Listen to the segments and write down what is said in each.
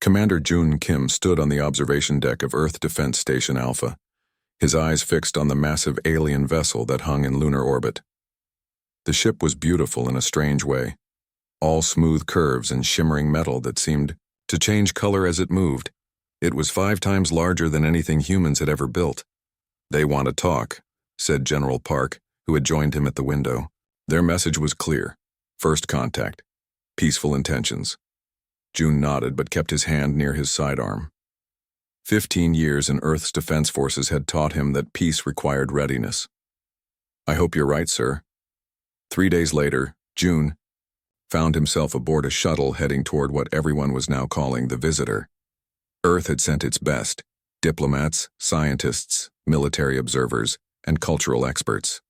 Commander Jun Kim stood on the observation deck of Earth Defense Station Alpha, his eyes fixed on the massive alien vessel that hung in lunar orbit. The ship was beautiful in a strange way, all smooth curves and shimmering metal that seemed to change color as it moved. It was 5 times larger than anything humans had ever built. "They want to talk," said General Park, who had joined him at the window. Their message was clear. First contact. Peaceful intentions. June nodded but kept his hand near his sidearm. 15 years in Earth's defense forces had taught him that peace required readiness. "I hope you're right, sir." 3 days later, June found himself aboard a shuttle heading toward what everyone was now calling the Visitor. Earth had sent its best: diplomats, scientists, military observers, and cultural experts.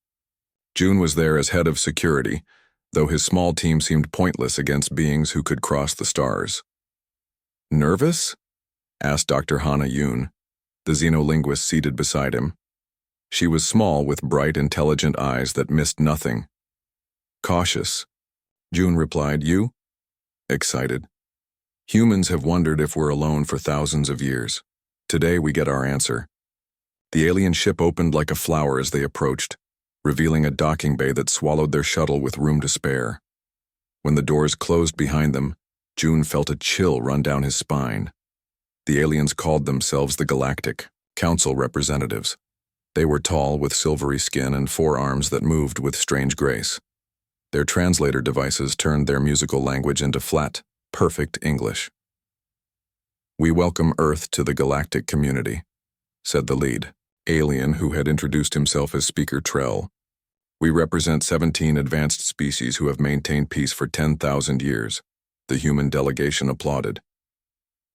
June was there as head of security, though his small team seemed pointless against beings who could cross the stars. "Nervous?" asked Dr. Hana Yoon, the xenolinguist seated beside him. She was small with bright, intelligent eyes that missed nothing. "Cautious," June replied. "You?" "Excited. Humans have wondered if we're alone for thousands of years. Today we get our answer." The alien ship opened like a flower as they approached, revealing a docking bay that swallowed their shuttle with room to spare. When the doors closed behind them, June felt a chill run down his spine. The aliens called themselves the Galactic Council representatives. They were tall, with silvery skin and 4 arms that moved with strange grace. Their translator devices turned their musical language into flat, perfect English. "We welcome Earth to the galactic community," said the lead alien, who had introduced himself as Speaker Trell. "We represent 17 advanced species who have maintained peace for 10,000 years. The human delegation applauded.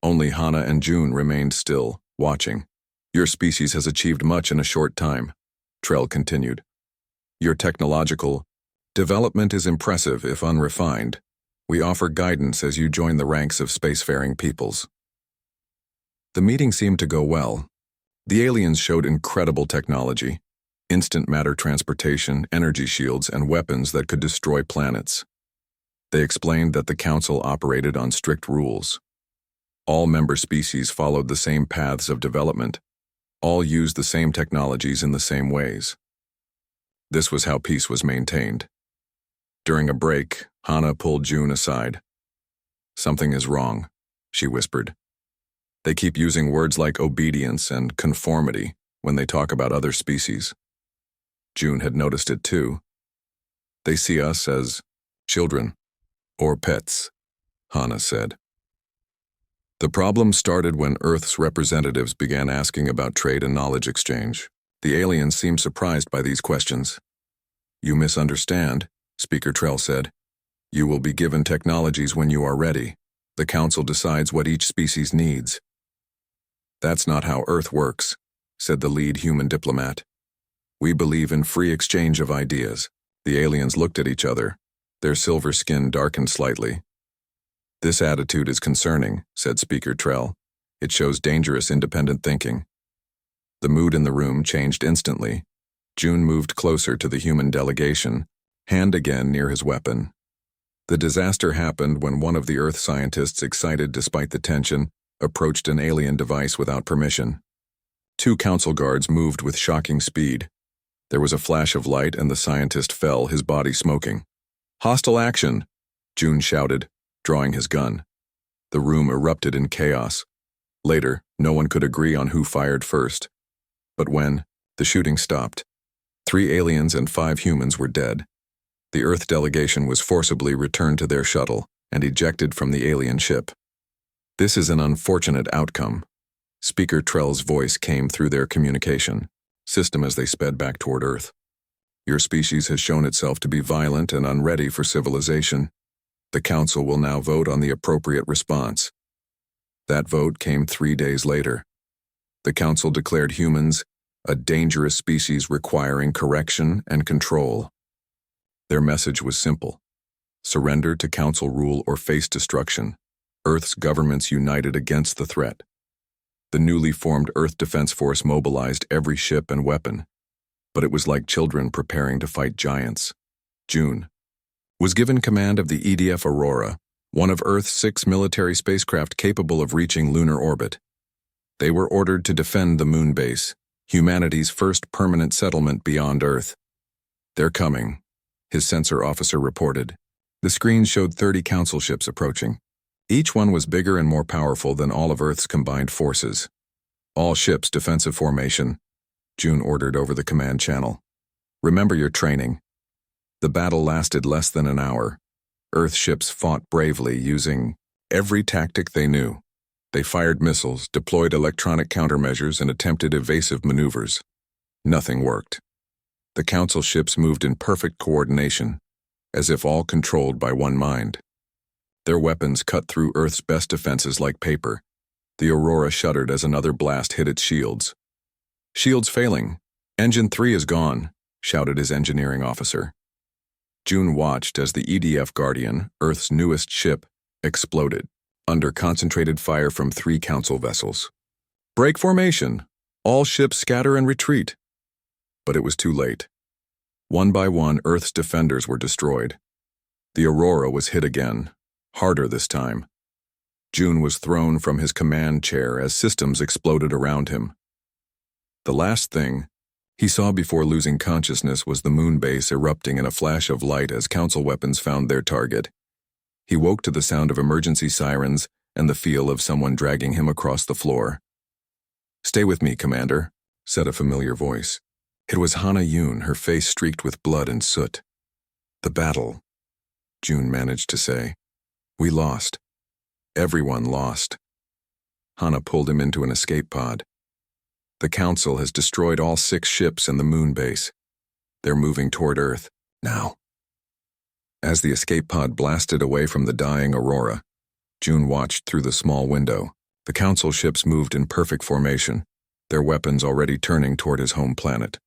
Only Hana and June remained still, watching. "Your species has achieved much in a short time," Trell continued. "Your technological development is impressive if unrefined. We offer guidance as you join the ranks of spacefaring peoples." The meeting seemed to go well. The aliens showed incredible technology: instant matter transportation, energy shields, and weapons that could destroy planets. They explained that the Council operated on strict rules. All member species followed the same paths of development. All used the same technologies in the same ways. This was how peace was maintained. During a break, Hana pulled June aside. "Something is wrong," she whispered. "They keep using words like obedience and conformity when they talk about other species." June had noticed it too. "They see us as children or pets," Hana said. The problem started when Earth's representatives began asking about trade and knowledge exchange. The aliens seemed surprised by these questions. "You misunderstand," Speaker Trell said. "You will be given technologies when you are ready. The Council decides what each species needs." "That's not how Earth works," said the lead human diplomat. "We believe in free exchange of ideas." The aliens looked at each other. Their silver skin darkened slightly. "This attitude is concerning," said Speaker Trell. "It shows dangerous independent thinking." The mood in the room changed instantly. June moved closer to the human delegation, hand again near his weapon. The disaster happened when one of the Earth scientists, excited despite the tension, approached an alien device without permission. 2 council guards moved with shocking speed. There was a flash of light and the scientist fell, his body smoking. "Hostile action!" June shouted, drawing his gun. The room erupted in chaos. Later, no one could agree on who fired first. But when the shooting stopped, 3 aliens and 5 humans were dead. The Earth delegation was forcibly returned to their shuttle and ejected from the alien ship. "This is an unfortunate outcome." Speaker Trell's voice came through their communication system as they sped back toward Earth. "Your species has shown itself to be violent and unready for civilization. The Council will now vote on the appropriate response." That vote came 3 days later. The Council declared humans a dangerous species requiring correction and control. Their message was simple: surrender to Council rule or face destruction. Earth's governments united against the threat. The newly formed Earth Defense Force mobilized every ship and weapon, but it was like children preparing to fight giants. June was given command of the EDF Aurora, one of Earth's 6 military spacecraft capable of reaching lunar orbit. They were ordered to defend the moon base, humanity's first permanent settlement beyond Earth. "They're coming," his sensor officer reported. The screen showed 30 council ships approaching. Each one was bigger and more powerful than all of Earth's combined forces. "All ships defensive formation," June ordered over the command channel. "Remember your training." The battle lasted less than an hour. Earth ships fought bravely using every tactic they knew. They fired missiles, deployed electronic countermeasures, and attempted evasive maneuvers. Nothing worked. The council ships moved in perfect coordination, as if all controlled by one mind. Their weapons cut through Earth's best defenses like paper. The Aurora shuddered as another blast hit its shields. "Shields failing. Engine 3 is gone," shouted his engineering officer. June watched as the EDF Guardian, Earth's newest ship, exploded, under concentrated fire from 3 council vessels. "Break formation! All ships scatter and retreat!" But it was too late. One by one, Earth's defenders were destroyed. The Aurora was hit again, harder this time. June was thrown from his command chair as systems exploded around him. The last thing he saw before losing consciousness was the moon base erupting in a flash of light as council weapons found their target. He woke to the sound of emergency sirens and the feel of someone dragging him across the floor. "Stay with me, Commander," said a familiar voice. It was Hana Yoon, her face streaked with blood and soot. "The battle," June managed to say. "We lost. Everyone lost." Hana pulled him into an escape pod. "The Council has destroyed all 6 ships and the moon base. They're moving toward Earth, now." As the escape pod blasted away from the dying Aurora, June watched through the small window. The Council ships moved in perfect formation, their weapons already turning toward his home planet.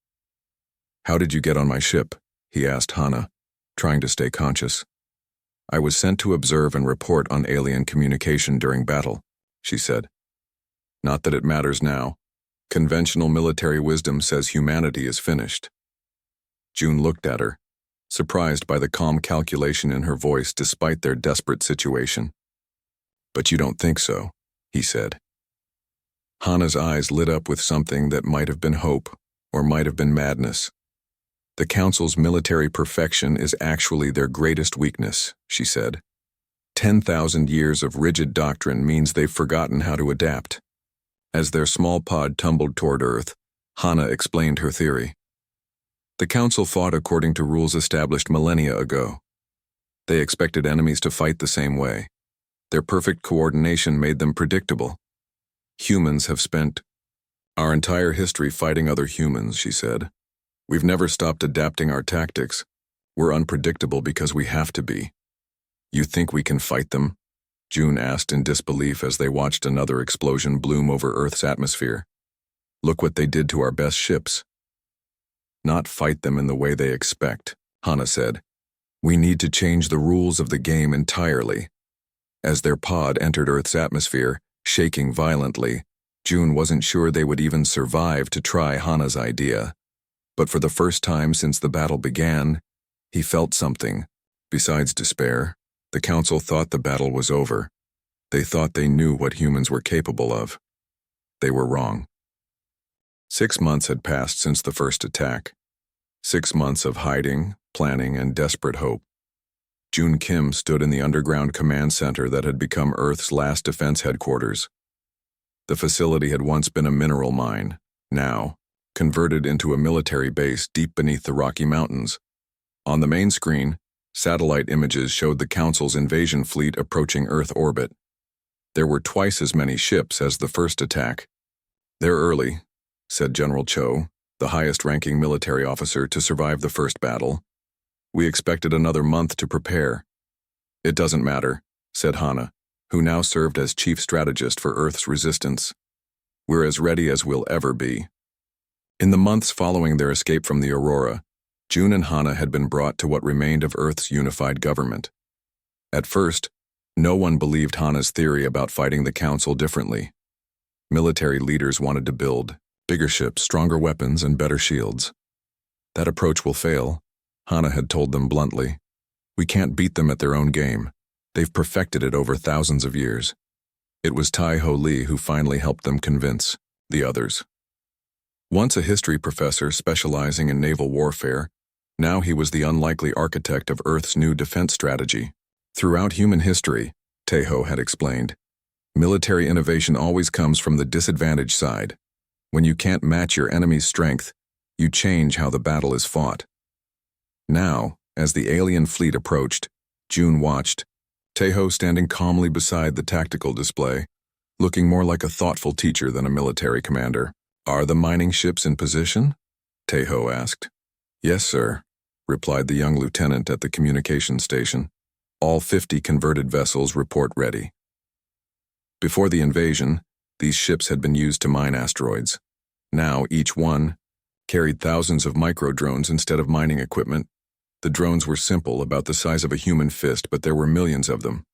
"How did you get on my ship?" he asked Hana, trying to stay conscious. "I was sent to observe and report on alien communication during battle," she said. "Not that it matters now. Conventional military wisdom says humanity is finished." June looked at her, surprised by the calm calculation in her voice despite their desperate situation. "But you don't think so," he said. Hana's eyes lit up with something that might have been hope or might have been madness. "The Council's military perfection is actually their greatest weakness," she said. 10,000 years of rigid doctrine means they've forgotten how to adapt." As their small pod tumbled toward Earth, Hana explained her theory. "The Council fought according to rules established millennia ago. They expected enemies to fight the same way. Their perfect coordination made them predictable. Humans have spent our entire history fighting other humans," she said. "We've never stopped adapting our tactics. We're unpredictable because we have to be." "You think we can fight them?" June asked in disbelief as they watched another explosion bloom over Earth's atmosphere. "Look what they did to our best ships." "Not fight them in the way they expect," Hana said. "We need to change the rules of the game entirely." As their pod entered Earth's atmosphere, shaking violently, June wasn't sure they would even survive to try Hana's idea. But for the first time since the battle began, he felt something. Besides despair, the Council thought the battle was over. They thought they knew what humans were capable of. They were wrong. 6 months had passed since the first attack. 6 months of hiding, planning, and desperate hope. June Kim stood in the underground command center that had become Earth's last defense headquarters. The facility had once been a mineral mine, now converted into a military base deep beneath the Rocky Mountains. On the main screen, satellite images showed the Council's invasion fleet approaching Earth orbit. There were twice as many ships as the first attack. "They're early," said General Cho, the highest-ranking military officer to survive the first battle. "We expected another month to prepare." "It doesn't matter," said Hana, who now served as chief strategist for Earth's resistance. "We're as ready as we'll ever be." In the months following their escape from the Aurora, June and Hana had been brought to what remained of Earth's unified government. At first, no one believed Hana's theory about fighting the Council differently. Military leaders wanted to build bigger ships, stronger weapons, and better shields. "That approach will fail," Hana had told them bluntly. "We can't beat them at their own game. They've perfected it over thousands of years. It was Tai Ho Lee who finally helped them convince the others. Once a history professor specializing in naval warfare, now he was the unlikely architect of Earth's new defense strategy. Throughout human history, Taeho had explained, military innovation always comes from the disadvantaged side. When you can't match your enemy's strength, you change how the battle is fought. Now, as the alien fleet approached, June watched, Taeho standing calmly beside the tactical display, looking more like a thoughtful teacher than a military commander. "Are the mining ships in position?" Taeho asked. "Yes, sir," replied the young lieutenant at the communication station. "All 50 converted vessels report ready." Before the invasion, these ships had been used to mine asteroids. Now, each one carried thousands of micro-drones instead of mining equipment. The drones were simple, about the size of a human fist, but there were millions of them.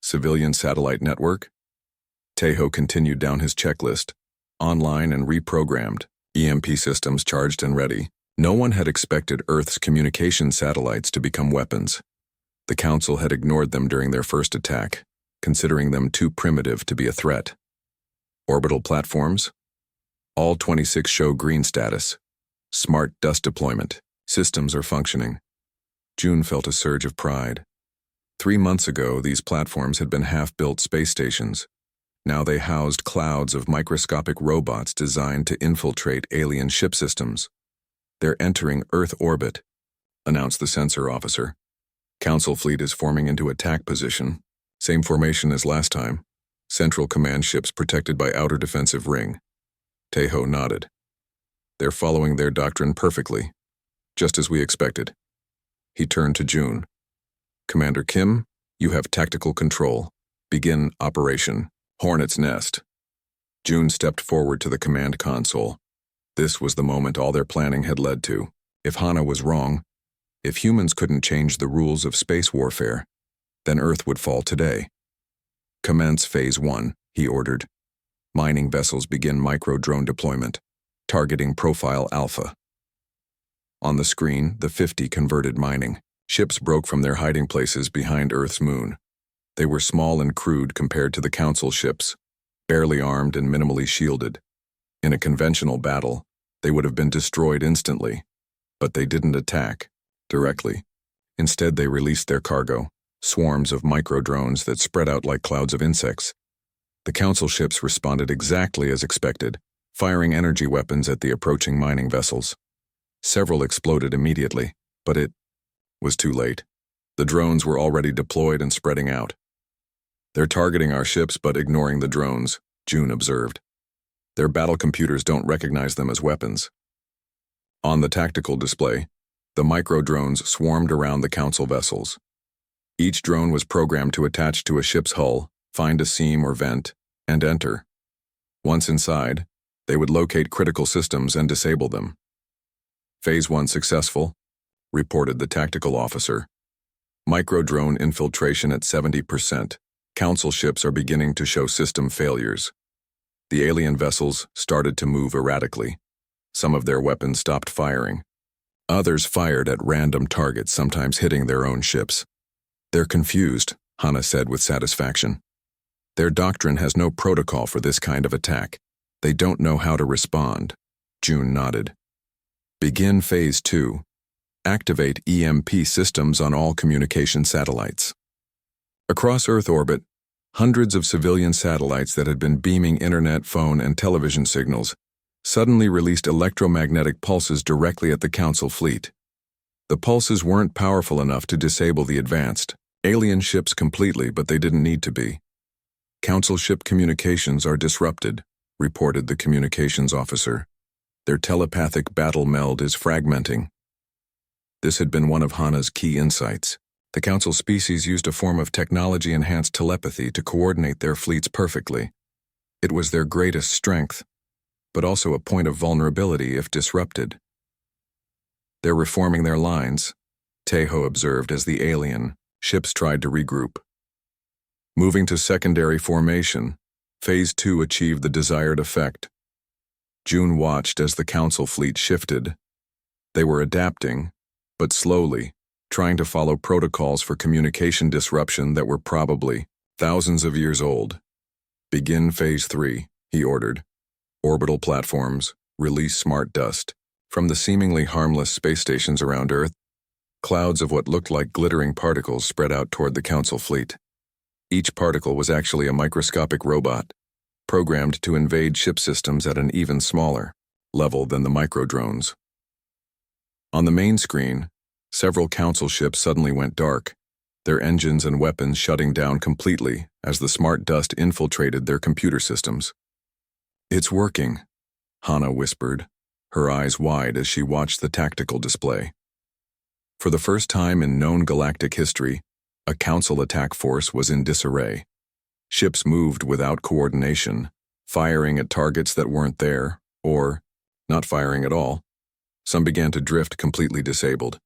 Civilian satellite network? Taeho continued down his checklist. Online and reprogrammed, EMP systems charged and ready. No one had expected Earth's communication satellites to become weapons. The Council had ignored them during their first attack, considering them too primitive to be a threat. Orbital platforms? All 26 show green status. Smart dust deployment. Systems are functioning. June felt a surge of pride. 3 months ago, these platforms had been half-built space stations. Now they housed clouds of microscopic robots designed to infiltrate alien ship systems. "They're entering Earth orbit," announced the sensor officer. "Council fleet is forming into attack position. Same formation as last time. Central command ships protected by outer defensive ring." Taeho nodded. "They're following their doctrine perfectly, just as we expected." He turned to June. "Commander Kim, you have tactical control. Begin operation Hornet's Nest." June stepped forward to the command console. This was the moment all their planning had led to. If Hana was wrong, if humans couldn't change the rules of space warfare, then Earth would fall today. "Commence Phase 1, he ordered. "Mining vessels begin micro-drone deployment, targeting Profile Alpha." On the screen, the 50 converted mining ships broke from their hiding places behind Earth's moon. They were small and crude compared to the Council ships, barely armed and minimally shielded. In a conventional battle, they would have been destroyed instantly, but they didn't attack directly. Instead, they released their cargo, swarms of micro-drones that spread out like clouds of insects. The Council ships responded exactly as expected, firing energy weapons at the approaching mining vessels. Several exploded immediately, but it was too late. The drones were already deployed and spreading out. "They're targeting our ships but ignoring the drones," June observed. "Their battle computers don't recognize them as weapons." On the tactical display, the micro-drones swarmed around the Council vessels. Each drone was programmed to attach to a ship's hull, find a seam or vent, and enter. Once inside, they would locate critical systems and disable them. "Phase 1 successful," reported the tactical officer. "Micro-drone infiltration at 70%. Council ships are beginning to show system failures." The alien vessels started to move erratically. Some of their weapons stopped firing. Others fired at random targets, sometimes hitting their own ships. "They're confused," Hana said with satisfaction. "Their doctrine has no protocol for this kind of attack. They don't know how to respond." June nodded. "Begin Phase 2. Activate EMP systems on all communication satellites." Across Earth orbit, hundreds of civilian satellites that had been beaming internet, phone, and television signals suddenly released electromagnetic pulses directly at the Council fleet. The pulses weren't powerful enough to disable the advanced alien ships completely, but they didn't need to be. "Council ship communications are disrupted," reported the communications officer. "Their telepathic battle meld is fragmenting." This had been one of Hana's key insights. The Council species used a form of technology-enhanced telepathy to coordinate their fleets perfectly. It was their greatest strength, but also a point of vulnerability if disrupted. "They're reforming their lines," Taeho observed as the alien ships tried to regroup. Moving to secondary formation, Phase 2 achieved the desired effect. June watched as the Council fleet shifted. They were adapting, but slowly, trying to follow protocols for communication disruption that were probably thousands of years old. "Begin Phase 3, he ordered. "Orbital platforms, release smart dust." From the seemingly harmless space stations around Earth, clouds of what looked like glittering particles spread out toward the Council fleet. Each particle was actually a microscopic robot, programmed to invade ship systems at an even smaller level than the microdrones. On the main screen, several Council ships suddenly went dark, their engines and weapons shutting down completely as the smart dust infiltrated their computer systems. "It's working," Hana whispered, her eyes wide as she watched the tactical display. For the first time in known galactic history, a Council attack force was in disarray. Ships moved without coordination, firing at targets that weren't there, or not firing at all. Some began to drift completely disabled.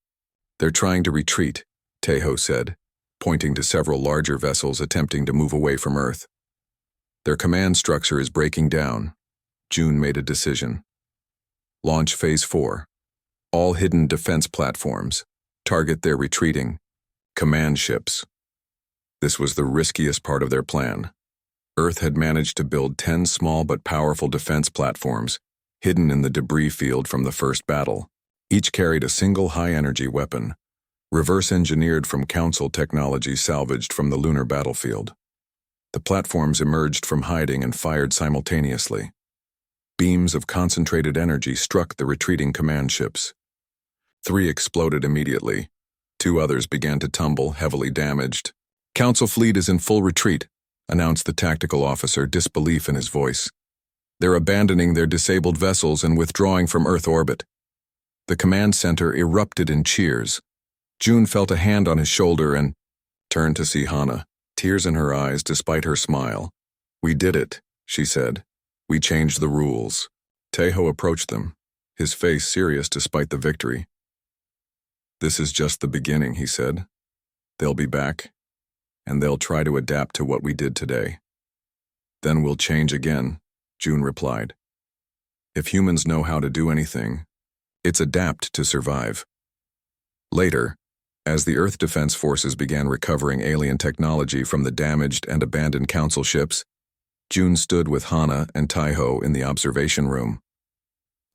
"They're trying to retreat," Tejo said, pointing to several larger vessels attempting to move away from Earth. "Their command structure is breaking down." June made a decision. "Launch Phase 4. All hidden defense platforms. Target their retreating command ships." This was the riskiest part of their plan. Earth had managed to build 10 small but powerful defense platforms, hidden in the debris field from the first battle. Each carried a single high-energy weapon, reverse-engineered from Council technology salvaged from the lunar battlefield. The platforms emerged from hiding and fired simultaneously. Beams of concentrated energy struck the retreating command ships. 3 exploded immediately. 2 others began to tumble, heavily damaged. "Council fleet is in full retreat," announced the tactical officer, disbelief in his voice. "They're abandoning their disabled vessels and withdrawing from Earth orbit." The command center erupted in cheers. June felt a hand on his shoulder and turned to see Hana, tears in her eyes despite her smile. "We did it," she said. "We changed the rules." Tejo approached them, his face serious despite the victory. "This is just the beginning," he said. "They'll be back, and they'll try to adapt to what we did today. Then we'll change again," June replied. "If humans know how to do anything, it's adapt to survive." Later, as the Earth Defense Forces began recovering alien technology from the damaged and abandoned Council ships, June stood with Hana and Taiho in the observation room.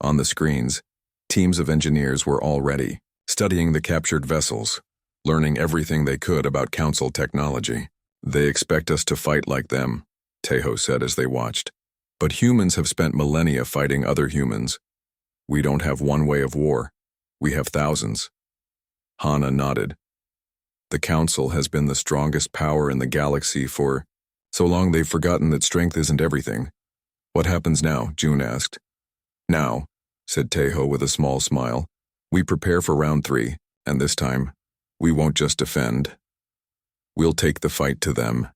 On the screens, teams of engineers were already studying the captured vessels, learning everything they could about Council technology. "They expect us to fight like them," Tejo said as they watched. "But humans have spent millennia fighting other humans. We don't have one way of war. We have thousands." Hana nodded. "The Council has been the strongest power in the galaxy for so long they've forgotten that strength isn't everything." "What happens now?" June asked. "Now," said Tejo with a small smile, "we prepare for round 3, and this time, we won't just defend. We'll take the fight to them."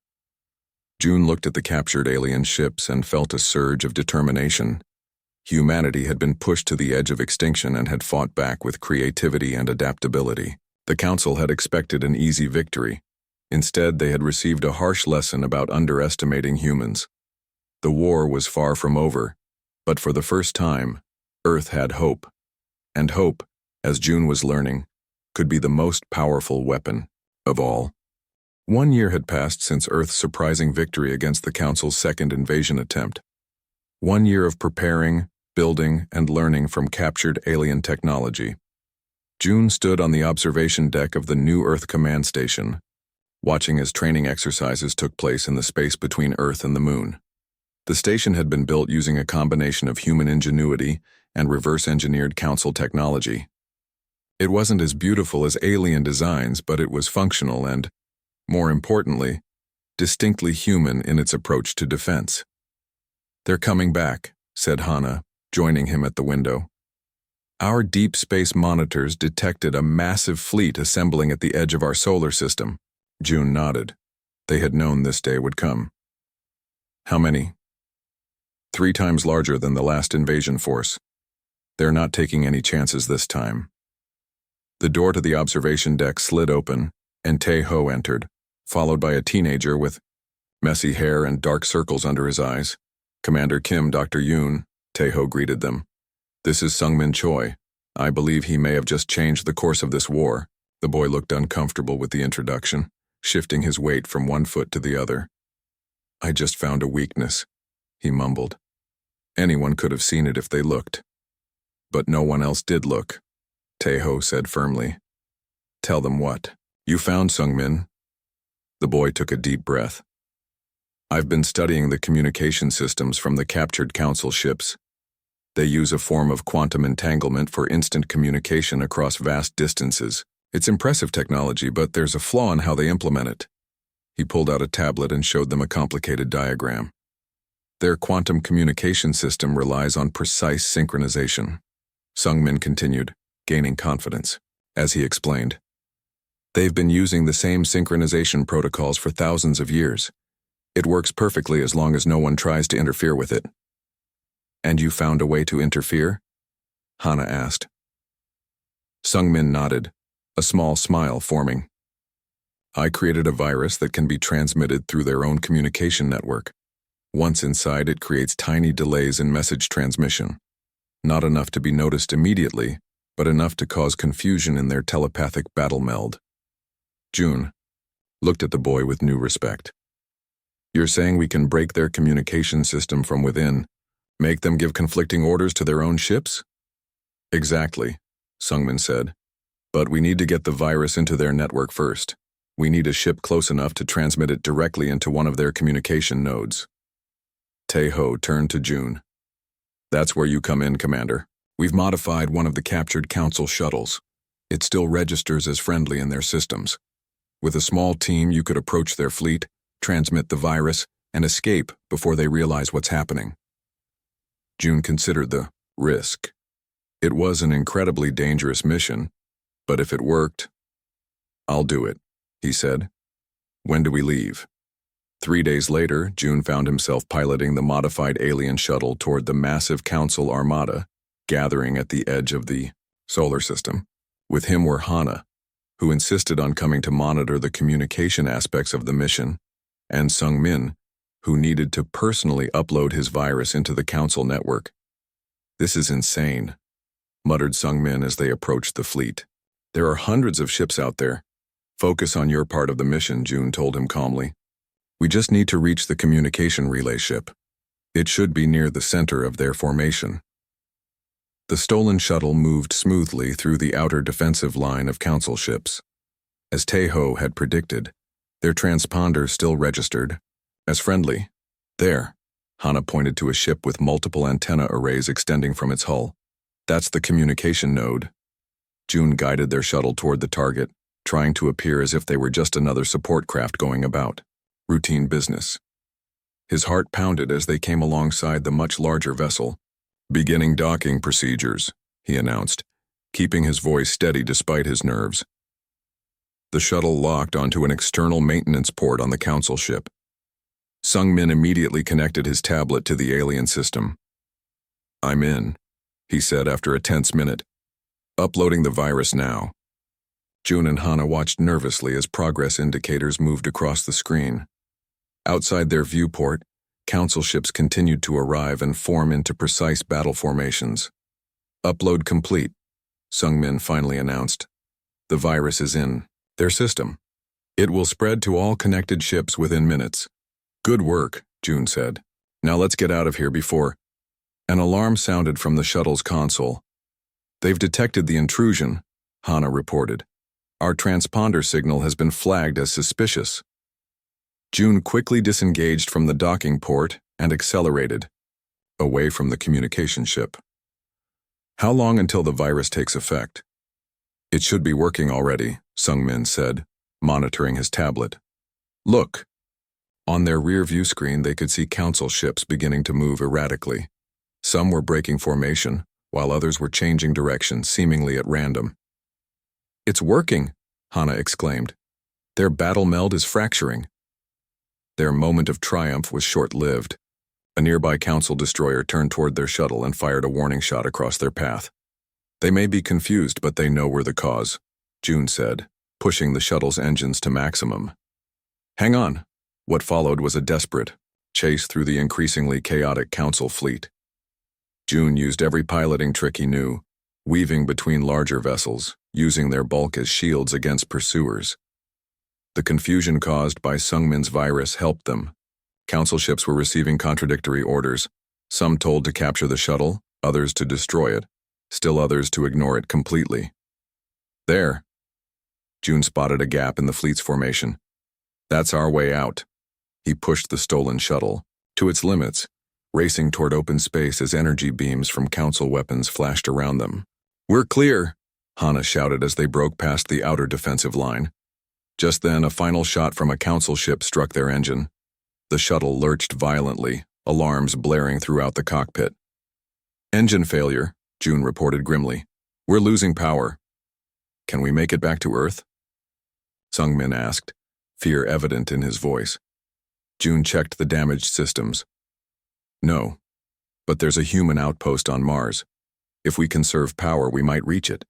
June looked at the captured alien ships and felt a surge of determination. Humanity had been pushed to the edge of extinction and had fought back with creativity and adaptability. The Council had expected an easy victory. Instead, they had received a harsh lesson about underestimating humans. The war was far from over, but for the first time, Earth had hope. And hope, as June was learning, could be the most powerful weapon of all. 1 year had passed since Earth's surprising victory against the Council's second invasion attempt. 1 year of preparing, building, and learning from captured alien technology. June stood on the observation deck of the New Earth Command Station, watching as training exercises took place in the space between Earth and the Moon. The station had been built using a combination of human ingenuity and reverse-engineered Council technology. It wasn't as beautiful as alien designs, but it was functional and, more importantly, distinctly human in its approach to defense. "They're coming back," said Hana, joining him at the window. "Our deep space monitors detected a massive fleet assembling at the edge of our solar system." June nodded. They had known this day would come. "How many?" 3 times larger than the last invasion force. They're not taking any chances this time." The door to the observation deck slid open, and Tae-ho entered, followed by a teenager with messy hair and dark circles under his eyes. "Commander Kim, Dr. Yoon," Tae-ho greeted them. "This is Sungmin Choi. I believe he may have just changed the course of this war." The boy looked uncomfortable with the introduction, shifting his weight from one foot to the other. I just found a weakness, he mumbled. Anyone could have seen it if they looked. But no one else did look, Tae-ho said firmly. Tell them what? You found Sung-min? The boy took a deep breath. I've been studying the communication systems from the captured council ships. They use a form of quantum entanglement for instant communication across vast distances. It's impressive technology, but there's a flaw in how they implement it. He pulled out a tablet and showed them a complicated diagram. Their quantum communication system relies on precise synchronization. Sung-min continued, gaining confidence, as he explained. They've been using the same synchronization protocols for thousands of years. It works perfectly as long as no one tries to interfere with it. And you found a way to interfere? Hana asked. Sung-min nodded, a small smile forming. I created a virus that can be transmitted through their own communication network. Once inside, it creates tiny delays in message transmission. Not enough to be noticed immediately, but enough to cause confusion in their telepathic battle meld. June looked at the boy with new respect. You're saying we can break their communication system from within, make them give conflicting orders to their own ships? Exactly, Sung-min said. But we need to get the virus into their network first. We need a ship close enough to transmit it directly into one of their communication nodes. Tae-ho turned to June. That's where you come in, Commander. We've modified one of the captured council shuttles. It still registers as friendly in their systems. With a small team, you could approach their fleet, transmit the virus, and escape before they realize what's happening. June considered the risk. It was an incredibly dangerous mission, but if it worked, I'll do it, he said. When do we leave? 3 days later, June found himself piloting the modified alien shuttle toward the massive council armada, gathering at the edge of the solar system. With him were Hana, who insisted on coming to monitor the communication aspects of the mission, and Sung-min, who needed to personally upload his virus into the council network. This is insane, muttered Sung-min as they approached the fleet. There are hundreds of ships out there. Focus on your part of the mission, June told him calmly. We just need to reach the communication relay ship. It should be near the center of their formation. The stolen shuttle moved smoothly through the outer defensive line of council ships. As Tae-ho had predicted, their transponder still registered as friendly. There, Hana pointed to a ship with multiple antenna arrays extending from its hull. That's the communication node. June guided their shuttle toward the target, trying to appear as if they were just another support craft going about. Routine business. His heart pounded as they came alongside the much larger vessel. Beginning docking procedures, he announced, keeping his voice steady despite his nerves. The shuttle locked onto an external maintenance port on the council ship. Sung-min immediately connected his tablet to the alien system. I'm in, he said after a tense minute. Uploading the virus now. June and Hana watched nervously as progress indicators moved across the screen. Outside their viewport, council ships continued to arrive and form into precise battle formations. Upload complete, Sung-min finally announced. The virus is in their system. It will spread to all connected ships within minutes. Good work, June said. Now let's get out of here before... An alarm sounded from the shuttle's console. They've detected the intrusion, Hana reported. Our transponder signal has been flagged as suspicious. June quickly disengaged from the docking port and accelerated, away from the communication ship. How long until the virus takes effect? It should be working already, Sung-min said, monitoring his tablet. Look. On their rear view screen, they could see council ships beginning to move erratically. Some were breaking formation, while others were changing direction, seemingly at random. It's working, Hana exclaimed. Their battle meld is fracturing. Their moment of triumph was short-lived. A nearby council destroyer turned toward their shuttle and fired a warning shot across their path. They may be confused, but they know we're the cause, June said, pushing the shuttle's engines to maximum. Hang on. What followed was a desperate chase through the increasingly chaotic council fleet. June used every piloting trick he knew, weaving between larger vessels, using their bulk as shields against pursuers. The confusion caused by Sungmin's virus helped them. Council ships were receiving contradictory orders, some told to capture the shuttle, others to destroy it, still others to ignore it completely. There. June spotted a gap in the fleet's formation. That's our way out. He pushed the stolen shuttle to its limits, racing toward open space as energy beams from Council weapons flashed around them. We're clear, Hana shouted as they broke past the outer defensive line. Just then, a final shot from a Council ship struck their engine. The shuttle lurched violently, alarms blaring throughout the cockpit. Engine failure, June reported grimly. We're losing power. Can we make it back to Earth? Sungmin asked, fear evident in his voice. June checked the damaged systems. No, but there's a human outpost on Mars. If we conserve power, we might reach it.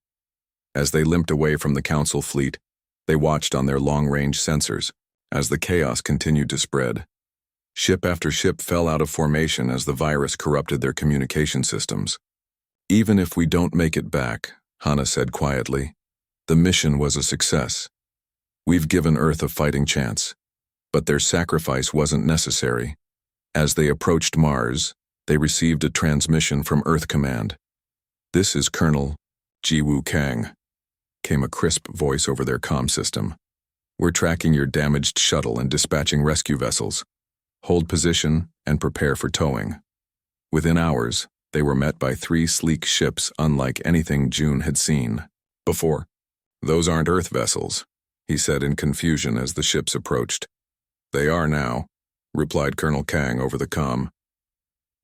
As they limped away from the Council fleet, they watched on their long-range sensors as the chaos continued to spread. Ship after ship fell out of formation as the virus corrupted their communication systems. Even if we don't make it back, Hana said quietly, the mission was a success. We've given Earth a fighting chance, but their sacrifice wasn't necessary. As they approached Mars, they received a transmission from Earth Command. This is Colonel Jiwoo Kang, came a crisp voice over their comm system. We're tracking your damaged shuttle and dispatching rescue vessels. Hold position and prepare for towing. Within hours, they were met by 3 sleek ships unlike anything June had seen before. Those aren't Earth vessels, he said in confusion as the ships approached. They are now, replied Colonel Kang over the comm.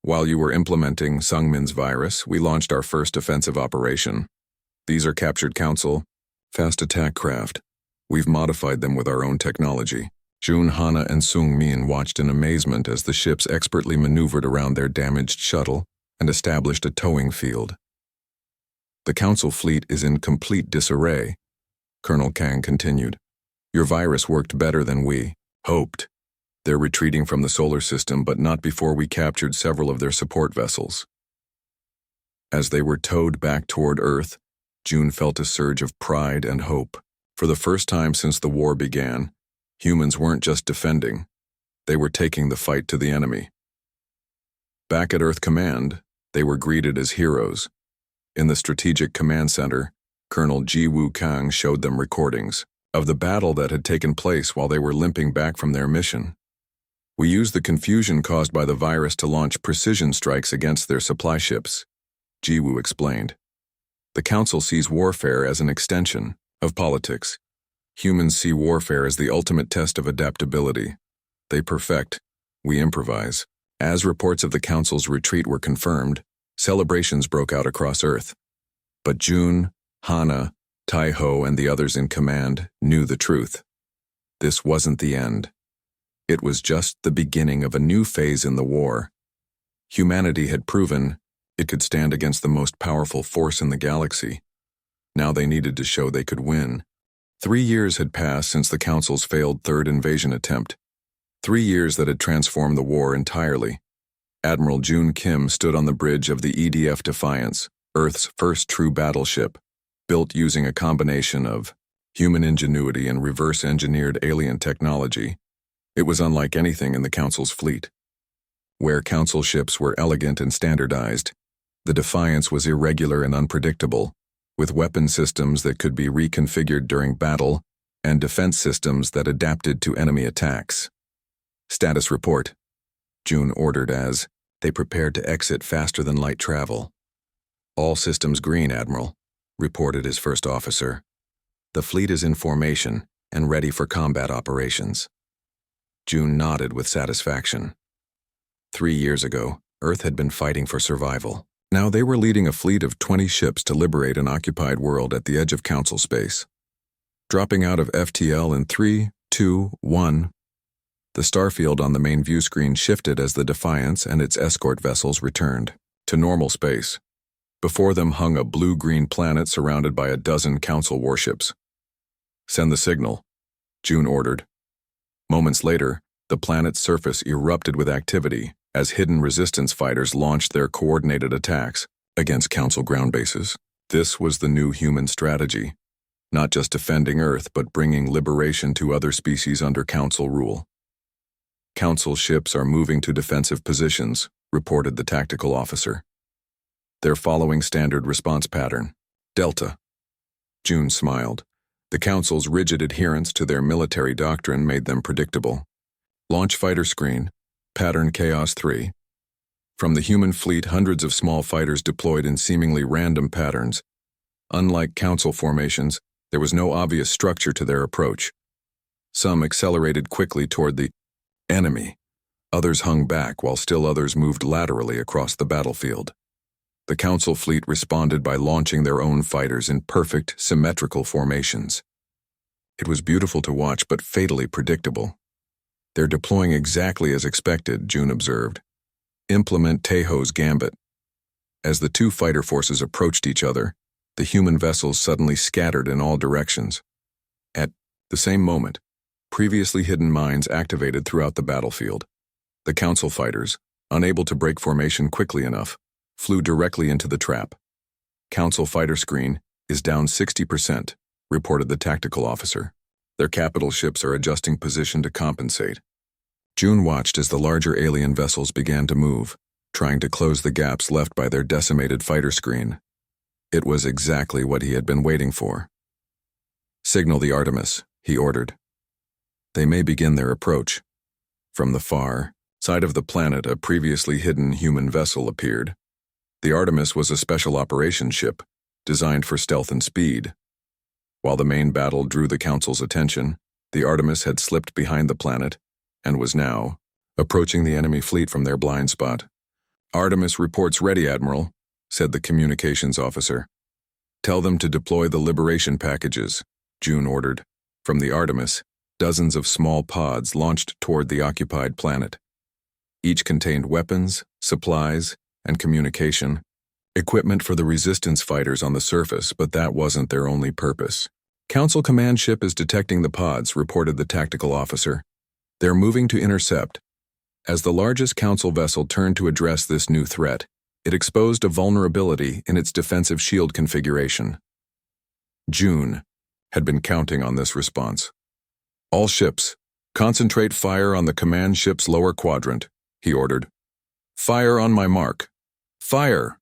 While you were implementing Sungmin's virus, we launched our first offensive operation. These are captured Council, fast attack craft. We've modified them with our own technology. June, Hana, and Sungmin watched in amazement as the ships expertly maneuvered around their damaged shuttle and established a towing field. The Council fleet is in complete disarray, Colonel Kang continued. Your virus worked better than we hoped. They're retreating from the solar system, but not before we captured several of their support vessels. As they were towed back toward Earth, June felt a surge of pride and hope. For the first time since the war began, humans weren't just defending, they were taking the fight to the enemy. Back at Earth Command, they were greeted as heroes. In the Strategic Command Center, Colonel Jiwoo Kang showed them recordings of the battle that had taken place while they were limping back from their mission. We used the confusion caused by the virus to launch precision strikes against their supply ships, Jiwoo explained. The Council sees warfare as an extension of politics. Humans see warfare as the ultimate test of adaptability. They perfect, we improvise. As reports of the Council's retreat were confirmed, celebrations broke out across Earth. But June, Hana, Taiho, and the others in command knew the truth. This wasn't the end. It was just the beginning of a new phase in the war. Humanity had proven it could stand against the most powerful force in the galaxy. Now they needed to show they could win. 3 years had passed since the Council's failed third invasion attempt. 3 years that had transformed the war entirely. Admiral June Kim stood on the bridge of the EDF Defiance, Earth's first true battleship, built using a combination of human ingenuity and reverse-engineered alien technology. It was unlike anything in the Council's fleet. Where Council ships were elegant and standardized, the Defiance was irregular and unpredictable, with weapon systems that could be reconfigured during battle and defense systems that adapted to enemy attacks. Status report, June ordered as they prepared to exit faster than light travel. All systems green, Admiral, reported his first officer. The fleet is in formation and ready for combat operations. June nodded with satisfaction. 3 years ago, Earth had been fighting for survival. Now they were leading a fleet of 20 ships to liberate an occupied world at the edge of Council space. Dropping out of FTL in 3, 2, 1, the starfield on the main view screen shifted as the Defiance and its escort vessels returned to normal space. Before them hung a blue-green planet surrounded by a dozen Council warships. Send the signal, June ordered. Moments later, the planet's surface erupted with activity as hidden resistance fighters launched their coordinated attacks against Council ground bases. This was the new human strategy, not just defending Earth but bringing liberation to other species under Council rule. Council ships are moving to defensive positions, reported the tactical officer. They're following standard response pattern, Delta. June smiled. The Council's rigid adherence to their military doctrine made them predictable. Launch fighter screen, pattern Chaos 3. From the human fleet, hundreds of small fighters deployed in seemingly random patterns. Unlike Council formations, there was no obvious structure to their approach. Some accelerated quickly toward the enemy. Others hung back while still others moved laterally across the battlefield. The Council fleet responded by launching their own fighters in perfect, symmetrical formations. It was beautiful to watch but fatally predictable. They're deploying exactly as expected, June observed. Implement Tejo's gambit. As the two fighter forces approached each other, the human vessels suddenly scattered in all directions. At the same moment, previously hidden mines activated throughout the battlefield. The Council fighters, unable to break formation quickly enough, flew directly into the trap. Council fighter screen is down 60%, reported the tactical officer. Their capital ships are adjusting position to compensate. June watched as the larger alien vessels began to move, trying to close the gaps left by their decimated fighter screen. It was exactly what he had been waiting for. Signal the Artemis, he ordered. They may begin their approach. From the far side of the planet, a previously hidden human vessel appeared. The Artemis was a special operations ship, designed for stealth and speed. While the main battle drew the Council's attention, the Artemis had slipped behind the planet and was now approaching the enemy fleet from their blind spot. Artemis reports ready, Admiral, said the communications officer. Tell them to deploy the liberation packages, June ordered. From the Artemis, dozens of small pods launched toward the occupied planet. Each contained weapons, supplies, and communication, equipment for the resistance fighters on the surface, but that wasn't their only purpose. Council command ship is detecting the pods, reported the tactical officer. They're moving to intercept. As the largest Council vessel turned to address this new threat, it exposed a vulnerability in its defensive shield configuration. June had been counting on this response. All ships, concentrate fire on the command ship's lower quadrant, he ordered. Fire on my mark. Fire!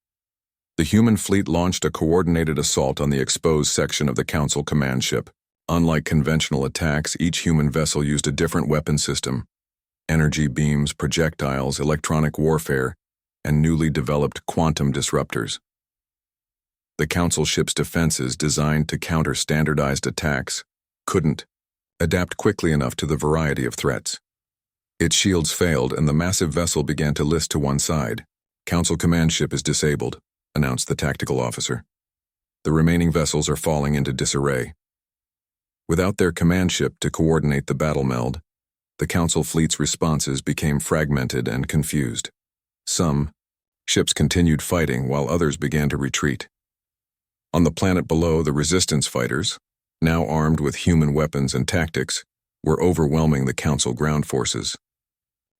The human fleet launched a coordinated assault on the exposed section of the Council command ship. Unlike conventional attacks, each human vessel used a different weapon system. Energy beams, projectiles, electronic warfare, and newly developed quantum disruptors. The Council ship's defenses, designed to counter standardized attacks, couldn't adapt quickly enough to the variety of threats. Its shields failed and the massive vessel began to list to one side. Council command ship is disabled, announced the tactical officer. The remaining vessels are falling into disarray. Without their command ship to coordinate the battle meld, the Council fleet's responses became fragmented and confused. Some ships continued fighting while others began to retreat. On the planet below, the resistance fighters, now armed with human weapons and tactics, were overwhelming the Council ground forces.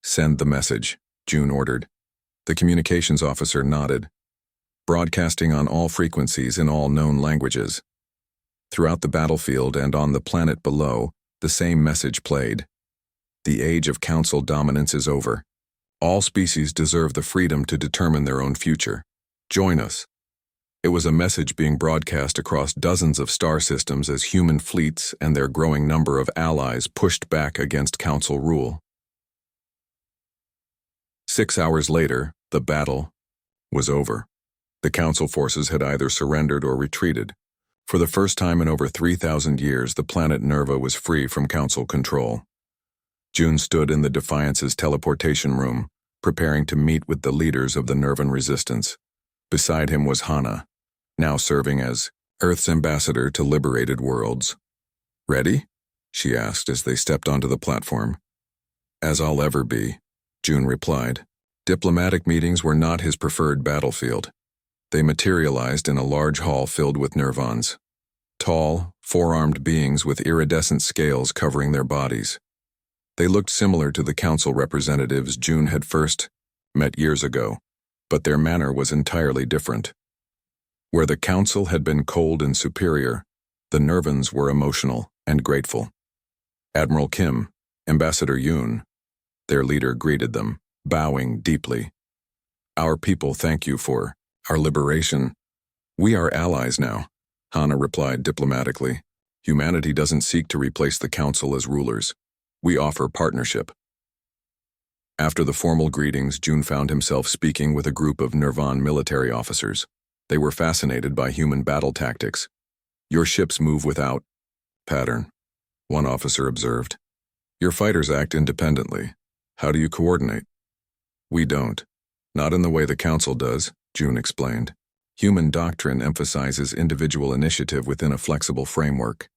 Send the message, June ordered. The communications officer nodded, broadcasting on all frequencies in all known languages. Throughout the battlefield and on the planet below, the same message played. The age of Council dominance is over. All species deserve the freedom to determine their own future. Join us. It was a message being broadcast across dozens of star systems as human fleets and their growing number of allies pushed back against Council rule. 6 hours later, the battle was over. The Council forces had either surrendered or retreated. For the first time in over 3,000 years, the planet Nerva was free from Council control. June stood in the Defiance's teleportation room, preparing to meet with the leaders of the Nervan resistance. Beside him was Hana, now serving as Earth's ambassador to liberated worlds. Ready? She asked as they stepped onto the platform. As I'll ever be, June replied. Diplomatic meetings were not his preferred battlefield. They materialized in a large hall filled with Nervans. Tall, four-armed beings with iridescent scales covering their bodies. They looked similar to the Council representatives June had first met years ago, but their manner was entirely different. Where the council had been cold and superior, the Nervans were emotional and grateful. Admiral Kim, Ambassador Yoon, their leader, greeted them, bowing deeply. "Our people thank you for our liberation. We are allies now," Hana replied diplomatically. "Humanity doesn't seek to replace the council as rulers. We offer partnership." After the formal greetings, June found himself speaking with a group of Nervan military officers. They were fascinated by human battle tactics. "Your ships move without pattern," one officer observed. "Your fighters act independently. How do you coordinate?" "We don't. Not in the way the council does," June explained. "Human doctrine emphasizes individual initiative within a flexible framework.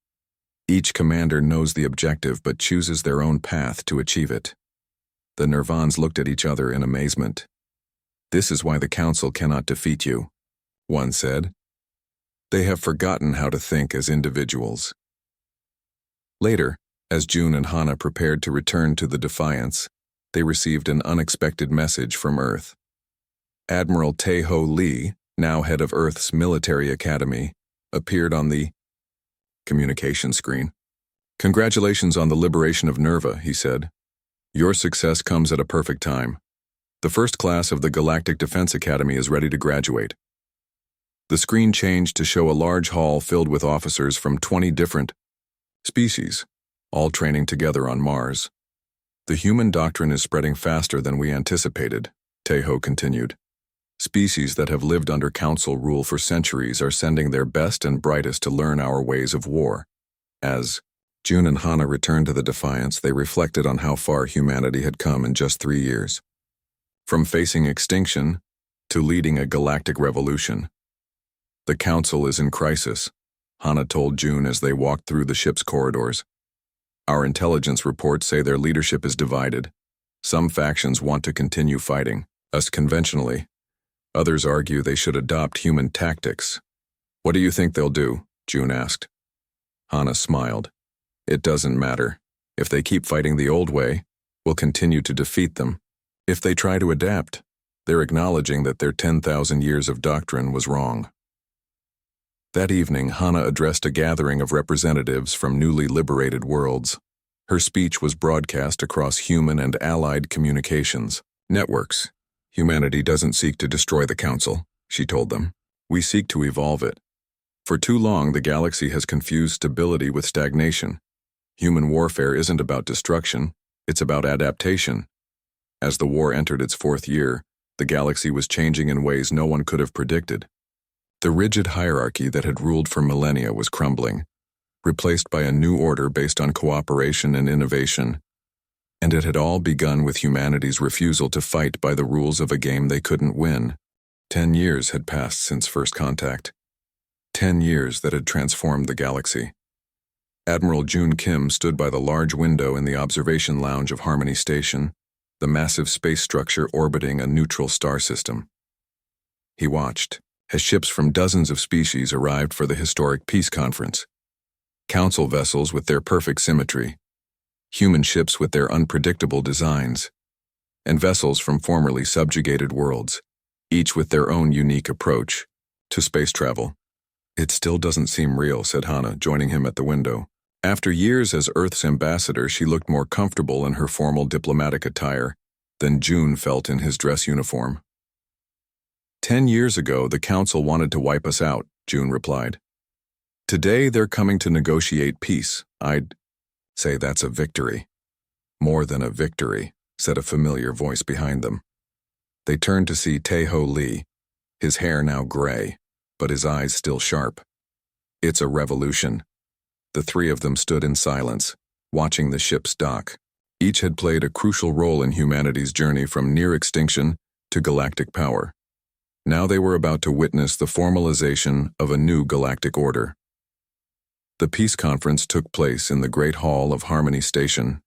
Each commander knows the objective but chooses their own path to achieve it." The Nervans looked at each other in amazement. "This is why the council cannot defeat you," one said. "They have forgotten how to think as individuals." Later, as June and Hana prepared to return to the Defiance, they received an unexpected message from Earth. Admiral Tae-ho Lee, now head of Earth's military academy, appeared on the communication screen. "Congratulations on the liberation of Nerva," he said. "Your success comes at a perfect time. The first class of the Galactic Defense Academy is ready to graduate." The screen changed to show a large hall filled with officers from 20 different species, all training together on Mars. "The human doctrine is spreading faster than we anticipated," Tae-ho continued. "Species that have lived under council rule for centuries are sending their best and brightest to learn our ways of war." As June and Hana returned to the Defiance, they reflected on how far humanity had come in just 3 years. From facing extinction to leading a galactic revolution. "The council is in crisis," Hana told June as they walked through the ship's corridors. "Our intelligence reports say their leadership is divided. Some factions want to continue fighting us conventionally. Others argue they should adopt human tactics." "What do you think they'll do?" June asked. Hana smiled. "It doesn't matter. If they keep fighting the old way, we'll continue to defeat them. If they try to adapt, they're acknowledging that their 10,000 years of doctrine was wrong." That evening, Hana addressed a gathering of representatives from newly liberated worlds. Her speech was broadcast across human and allied communications networks. "Humanity doesn't seek to destroy the council," she told them. "We seek to evolve it. For too long, the galaxy has confused stability with stagnation. Human warfare isn't about destruction, it's about adaptation." As the war entered its 4th year, the galaxy was changing in ways no one could have predicted. The rigid hierarchy that had ruled for millennia was crumbling, replaced by a new order based on cooperation and innovation. And it had all begun with humanity's refusal to fight by the rules of a game they couldn't win. 10 years had passed since first contact. 10 years that had transformed the galaxy. Admiral June Kim stood by the large window in the observation lounge of Harmony Station, the massive space structure orbiting a neutral star system. He watched as ships from dozens of species arrived for the historic peace conference. Council vessels with their perfect symmetry, human ships with their unpredictable designs, and vessels from formerly subjugated worlds, each with their own unique approach to space travel. "It still doesn't seem real," said Hana, joining him at the window. After years as Earth's ambassador, she looked more comfortable in her formal diplomatic attire than June felt in his dress uniform. 10 years ago, the council wanted to wipe us out, June replied. Today, they're coming to negotiate peace. I'd say that's a victory. More than a victory, said a familiar voice behind them. They turned to see Tae-ho Lee, his hair now gray, but his eyes still sharp. It's a revolution. The three of them stood in silence, watching the ships dock. Each had played a crucial role in humanity's journey from near extinction to galactic power. Now they were about to witness the formalization of a new galactic order. The peace conference took place in the Great Hall of Harmony Station.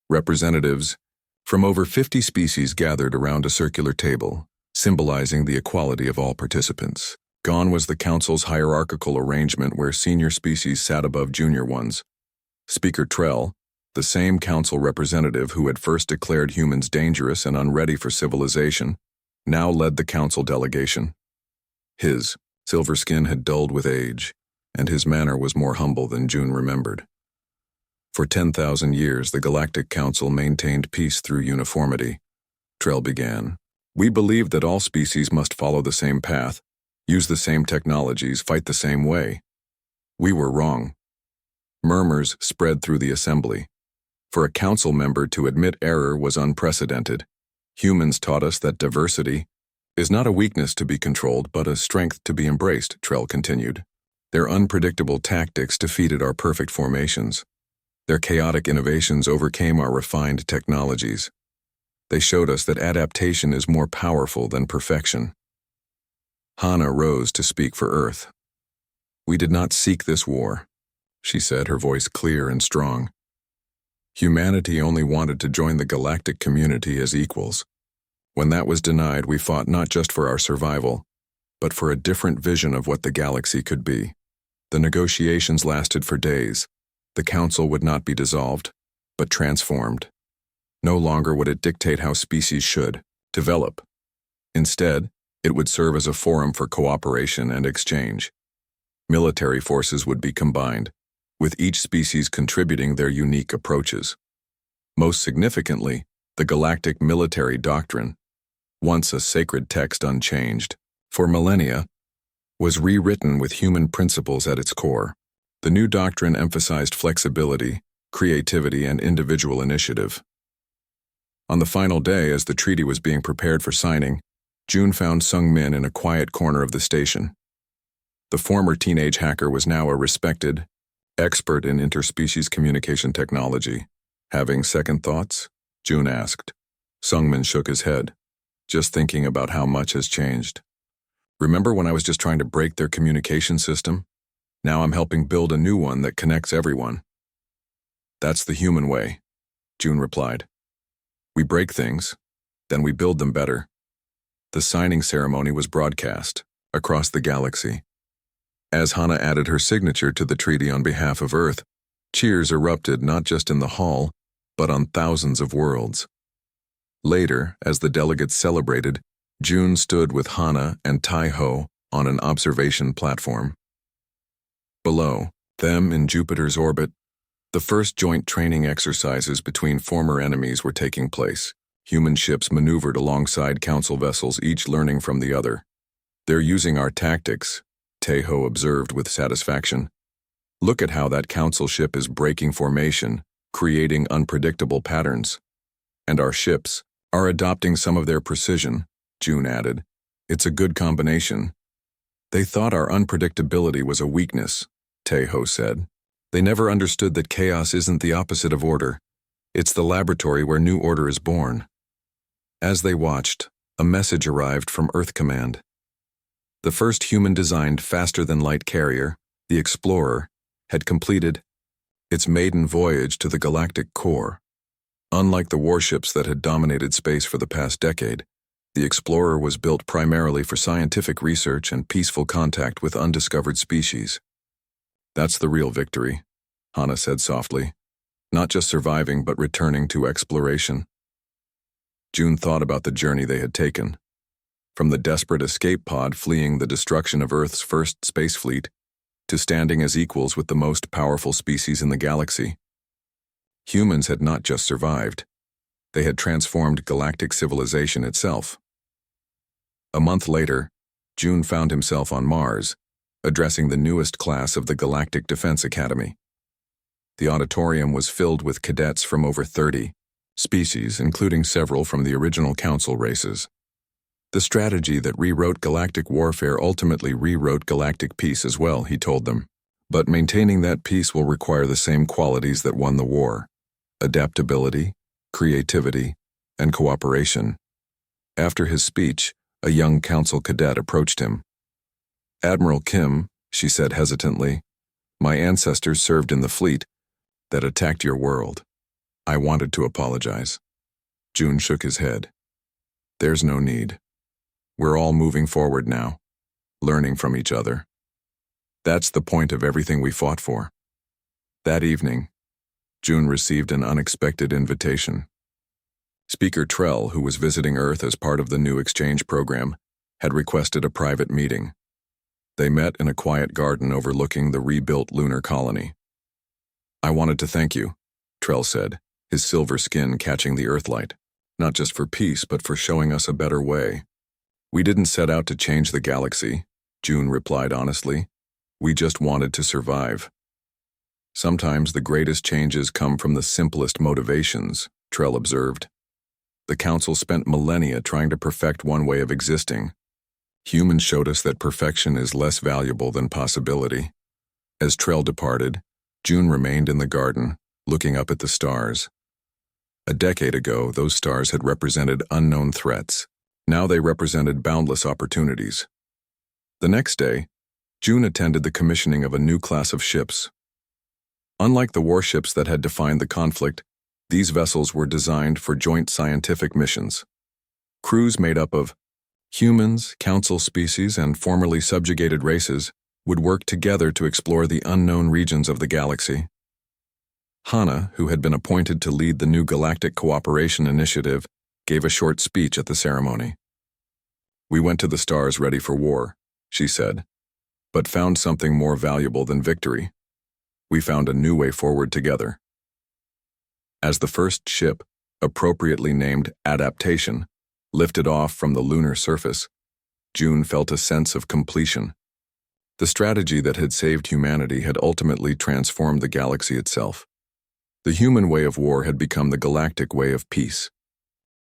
Representatives from over 50 species gathered around a circular table, symbolizing the equality of all participants. Gone was the council's hierarchical arrangement where senior species sat above junior ones. Speaker Trell, the same council representative who had first declared humans dangerous and unready for civilization, now led the council delegation. His Silverskin had dulled with age, and his manner was more humble than June remembered. For 10,000 years, the Galactic Council maintained peace through uniformity. Trell began. We believed that all species must follow the same path, use the same technologies, fight the same way. We were wrong. Murmurs spread through the assembly. For a council member to admit error was unprecedented. Humans taught us that diversity is not a weakness to be controlled, but a strength to be embraced, Trell continued. Their unpredictable tactics defeated our perfect formations. Their chaotic innovations overcame our refined technologies. They showed us that adaptation is more powerful than perfection. Hana rose to speak for Earth. We did not seek this war, she said, her voice clear and strong. Humanity only wanted to join the galactic community as equals. When that was denied, we fought not just for our survival, but for a different vision of what the galaxy could be. The negotiations lasted for days. The council would not be dissolved, but transformed. No longer would it dictate how species should develop. Instead, it would serve as a forum for cooperation and exchange. Military forces would be combined, with each species contributing their unique approaches. Most significantly, the Galactic Military Doctrine, once a sacred text unchanged for millennia, was rewritten with human principles at its core. The new doctrine emphasized flexibility, creativity, and individual initiative. On the final day, as the treaty was being prepared for signing, June found Sung Min in a quiet corner of the station. The former teenage hacker was now a respected, expert in interspecies communication technology. Having second thoughts? June asked. Sung Min shook his head, just thinking about how much has changed. Remember when I was just trying to break their communication system? Now I'm helping build a new one that connects everyone. That's the human way, June replied. We break things, then we build them better. The signing ceremony was broadcast across the galaxy. As Hana added her signature to the treaty on behalf of Earth, cheers erupted not just in the hall, but on thousands of worlds. Later, as the delegates celebrated, June stood with Hana and Tai Ho on an observation platform. Below them, in Jupiter's orbit, the first joint training exercises between former enemies were taking place. Human ships maneuvered alongside council vessels, each learning from the other. They're using our tactics, Tai Ho observed with satisfaction. Look at how that council ship is breaking formation, creating unpredictable patterns. And our ships are adopting some of their precision, June added. It's a good combination. They thought our unpredictability was a weakness, Tai Ho said. They never understood that chaos isn't the opposite of order. It's the laboratory where new order is born. As they watched, a message arrived from Earth Command. The first human-designed faster-than-light carrier, the Explorer, had completed its maiden voyage to the galactic core. Unlike the warships that had dominated space for the past decade, the Explorer was built primarily for scientific research and peaceful contact with undiscovered species. That's the real victory, Hana said softly. Not just surviving, but returning to exploration. June thought about the journey they had taken. From the desperate escape pod fleeing the destruction of Earth's first space fleet, to standing as equals with the most powerful species in the galaxy. Humans had not just survived. They had transformed galactic civilization itself. A month later, June found himself on Mars, addressing the newest class of the Galactic Defense Academy. The auditorium was filled with cadets from over 30 species, including several from the original Council races. The strategy that rewrote galactic warfare ultimately rewrote galactic peace as well, he told them. But maintaining that peace will require the same qualities that won the war: adaptability, creativity, and cooperation. After his speech, a young Council cadet approached him. Admiral Kim, she said hesitantly, my ancestors served in the fleet that attacked your world. I wanted to apologize. June shook his head. There's no need. We're all moving forward now, learning from each other. That's the point of everything we fought for. That evening, June received an unexpected invitation. Speaker Trell, who was visiting Earth as part of the new exchange program, had requested a private meeting. They met in a quiet garden overlooking the rebuilt lunar colony. "I wanted to thank you," Trell said, his silver skin catching the Earthlight. "Not just for peace, but for showing us a better way." "We didn't set out to change the galaxy," June replied honestly. "We just wanted to survive." "Sometimes the greatest changes come from the simplest motivations," Trell observed. "The Council spent millennia trying to perfect one way of existing. Humans showed us that perfection is less valuable than possibility." As Trell departed, June remained in the garden, looking up at the stars. A decade ago, those stars had represented unknown threats. Now they represented boundless opportunities. The next day, June attended the commissioning of a new class of ships. Unlike the warships that had defined the conflict, these vessels were designed for joint scientific missions. Crews made up of humans, council species, and formerly subjugated races would work together to explore the unknown regions of the galaxy. Hana, who had been appointed to lead the new Galactic Cooperation Initiative, gave a short speech at the ceremony. "We went to the stars ready for war," she said, "but found something more valuable than victory. We found a new way forward together." As the first ship, appropriately named Adaptation, lifted off from the lunar surface, June felt a sense of completion. The strategy that had saved humanity had ultimately transformed the galaxy itself. The human way of war had become the galactic way of peace.